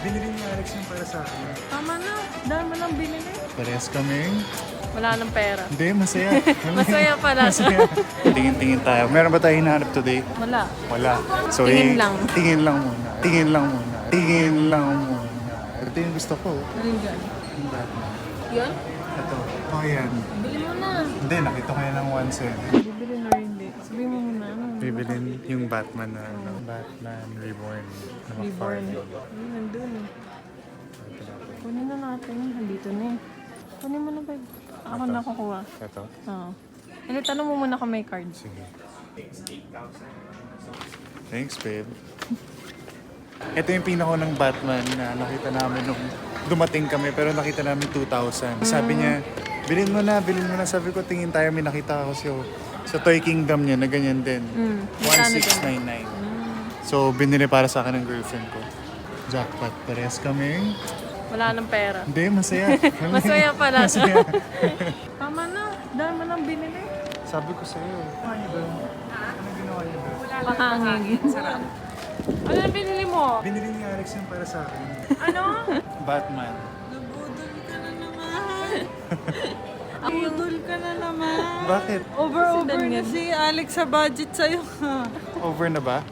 Binili ni Alex yung para sa akin. Tama na. Dahil mo lang binili. Parehas kami. Wala nang pera. Hindi, masaya. Masaya pala. Masaya. Tingin-tingin tayo. Meron ba tayo hinahanap today? Wala. Wala. So, Tingin lang. Tingin lang muna. Tingin lang muna. Tingin lang muna. Ito yung gusto ko. Ano yun dyan? Yung Batman. Yun? Ito. Oh, yan. Bili mo na. Hindi, nakita ko yan ng 1.7. Bibili na rin hindi. Sabihin mo muna. Ano? Bibilin yung Batman na Batman Reborn. Na Reborn. McFarlane. Ayun, nandun eh. Kunin na natin. Nandito na eh. Kunin mo na ba? Ako Ito. na kukuha. Ito. Oo. Hindi, tanong mo muna kung may card. Sige. Thanks, babe. Ito yung pinako ng Batman na nakita namin nung dumating kami pero nakita namin 2,000. Sabi niya, bilhin mo na, bilhin mo na. Sabi ko, tingin tayo, may nakita ako sa Toy Kingdom niya na ganyan din. Magkano din? 1699. So, binili para sa akin ng girlfriend ko. Jackpot. Parehas kami. Wala nang pera. Hindi, masaya. Masaya pala. Masaya. Tama na. Dahil mo lang binili. Sabi ko sa'yo. Ano doon? Ano ginawa niyo doon? Pakangin. Ano na binili mo? Binili ni Alex yung para sa akin. Ano? Batman. Nabudol ka na naman. Nabudol ka na naman. Bakit? Over na si Alex sa budget sa'yo. Over na ba?